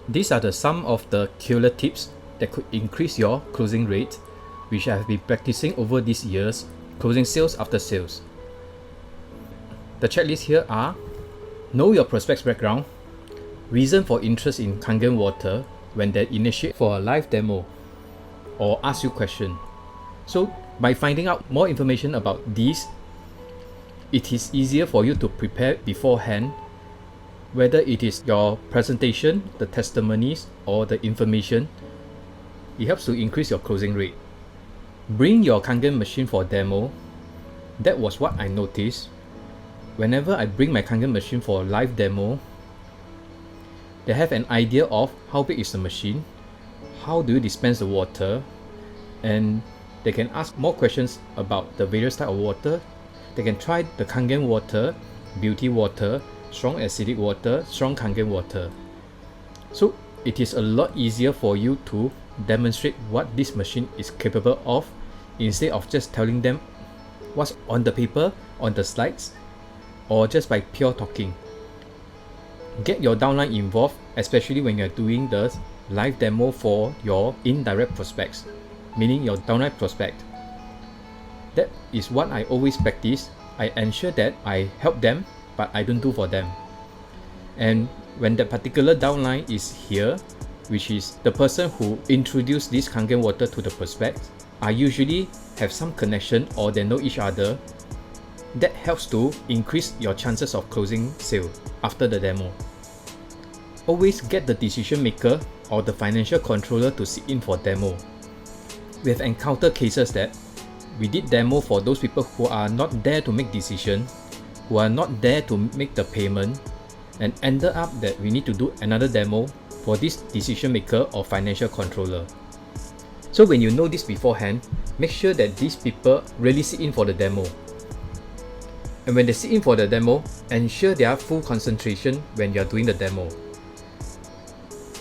These are some of the killer tips that could increase your closing rate, which I have been practicing over these years, closing sales after sales. The checklist here are: know your prospect's background, reason for interest in Kangen water when they initiate for a live demo or ask you question. So by finding out more information about these, it is easier for you to prepare beforehand, whether it is your presentation, the testimonies, or the information. It helps to increase your closing rate. Bring your Kangen machine for demo. That was what I noticed. Whenever I bring my Kangen machine for a live demo, they have an idea of how big is the machine, how do you dispense the water, and they can ask more questions about the various type of water. They can try the Kangen water, beauty water, strong acidic water, strong Kangen water. So it is a lot easier for you to demonstrate what this machine is capable of, instead of just telling them what's on the paper, on the slides, or just by pure talking. Get your downline involved, especially when you're doing the live demo for your indirect prospects, meaning your downline prospect. That is what I always practice. I ensure that I help them, but I don't do for them. And when the particular downline is here, which is the person who introduced this Kangen water to the prospect, I usually have some connection or they know each other. That helps to increase your chances of closing sale after the demo. Always get the decision maker or the financial controller to sit in for demo. We have encountered cases that we did demo for those people who are not there to make decision, who are not there to make the payment, and ended up that we need to do another demo for this decision maker or financial controller. So when you know this beforehand, make sure that these people really sit in for the demo. And when they sit in for the demo, ensure they are full concentration when you are doing the demo.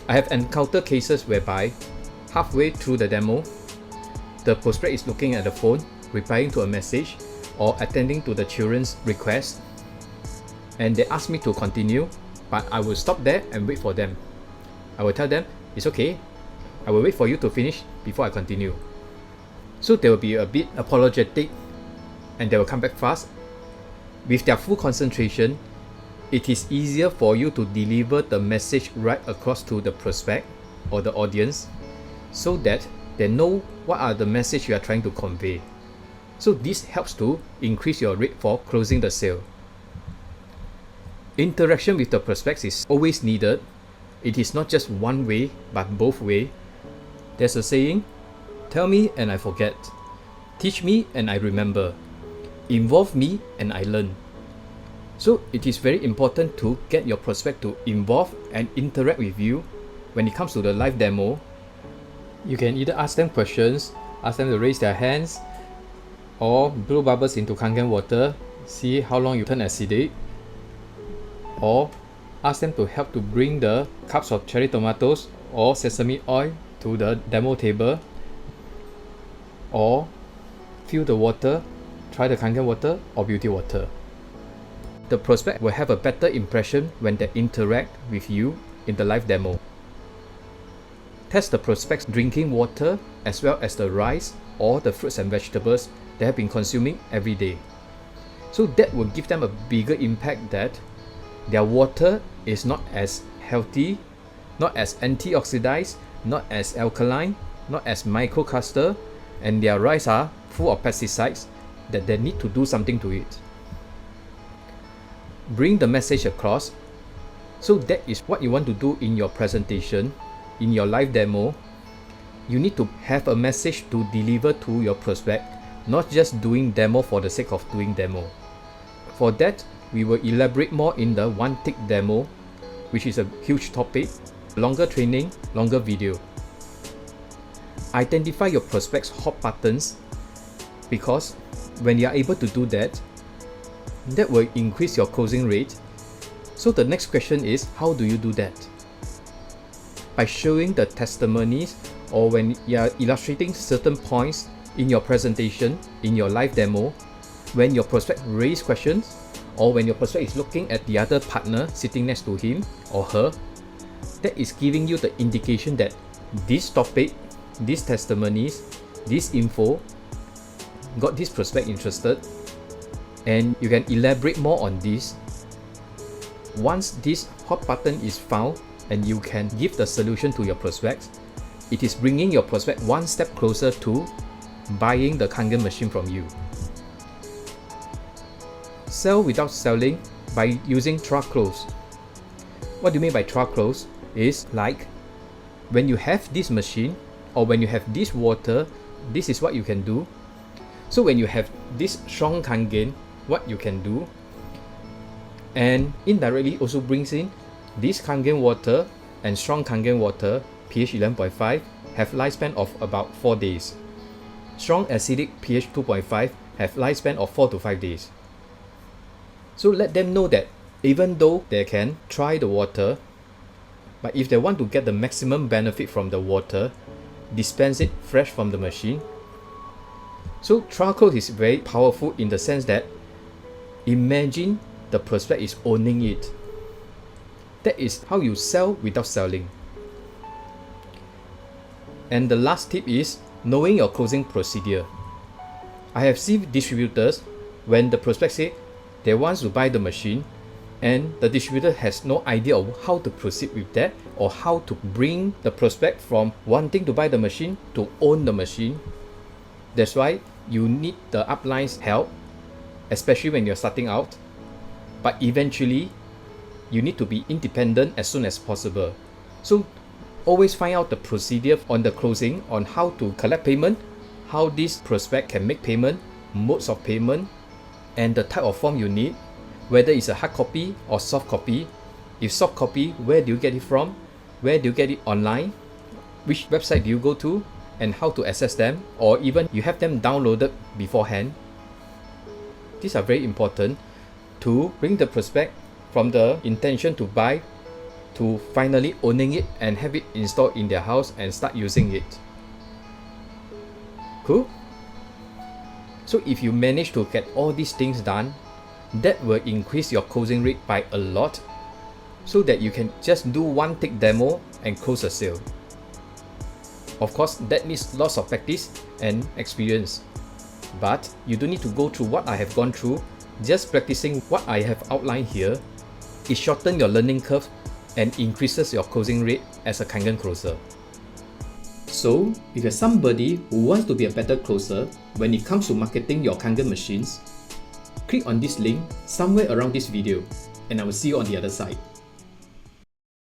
I have encountered cases whereby halfway through the demo, the prospect is looking at the phone, replying to a message, or attending to the children's request, and they ask me to continue, but I will stop there and wait for them. I will tell them, it's okay, I will wait for you to finish before I continue. So they will be a bit apologetic and they will come back fast. With their full concentration, it is easier for you to deliver the message right across to the prospect or the audience, so that they know what are the message you are trying to convey. So this helps to increase your rate for closing the sale. Interaction with the prospects is always needed. It is not just one way, but both way. There's a saying, tell me and I forget. Teach me and I remember. Involve me and I learn. So it is very important to get your prospect to involve and interact with you when it comes to the live demo. You can either ask them questions, ask them to raise their hands, or blow bubbles into Kangen water, see how long you turn acidic, or ask them to help to bring the cups of cherry tomatoes or sesame oil to the demo table, or fill the water, try the Kangen water or beauty water. The prospect will have a better impression when they interact with you in the live demo. Test the prospect's drinking water as well as the rice or the fruits and vegetables they have been consuming every day. So that will give them a bigger impact that their water is not as healthy, not as antioxidized, not as alkaline, not as microcluster, and their rice are full of pesticides that they need to do something to it. Bring the message across. So that is what you want to do in your presentation, in your live demo. You need to have a message to deliver to your prospect, not just doing demo for the sake of doing demo. For that, we will elaborate more in the one tick demo, which is a huge topic, longer training, longer video. Identify your prospect's hot buttons, because when you are able to do that, that will increase your closing rate. So the next question is, how do you do that? By showing the testimonies, or when you are illustrating certain points in your presentation, in your live demo, when your prospect raise questions, or when your prospect is looking at the other partner sitting next to him or her, that is giving you the indication that this topic, these testimonies, this info got this prospect interested, and you can elaborate more on this. Once this hot button is found and you can give the solution to your prospects, it is bringing your prospect one step closer to buying the Kangen machine from you. Sell without selling by using trial close. What do you mean by trial close? Is like when you have this machine or when you have this water, this is what you can do. So when you have this strong Kangen, what you can do, and indirectly also brings in this Kangen water and strong Kangen water, pH 11.5, have lifespan of about 4 days. Strong acidic pH 2.5 have lifespan of 4 to 5 days. So let them know that even though they can try the water, but if they want to get the maximum benefit from the water, dispense it fresh from the machine. So trial close is very powerful in the sense that imagine the prospect is owning it. That is how you sell without selling. And the last tip is knowing your closing procedure. I have seen distributors when the prospect say they want to buy the machine and the distributor has no idea of how to proceed with that or how to bring the prospect from wanting to buy the machine to own the machine. That's why you need the upline's help, especially when you're starting out. But eventually, you need to be independent as soon as possible. So always find out the procedure on the closing, on how to collect payment, how this prospect can make payment, modes of payment, and the type of form you need, whether it's a hard copy or soft copy. If soft copy, where do you get it from? Where do you get it online? Which website do you go to? And how to access them, or even you have them downloaded beforehand. These are very important to bring the prospect from the intention to buy to finally owning it and have it installed in their house and start using it. Cool? So if you manage to get all these things done, that will increase your closing rate by a lot, so that you can just do one tick demo and close a sale. Of course, that needs lots of practice and experience, but you don't need to go through what I have gone through. Just practicing what I have outlined here, it shortens your learning curve and increases your closing rate as a Kangen closer. So, if you're somebody who wants to be a better closer when it comes to marketing your Kangen machines, click on this link somewhere around this video and I will see you on the other side.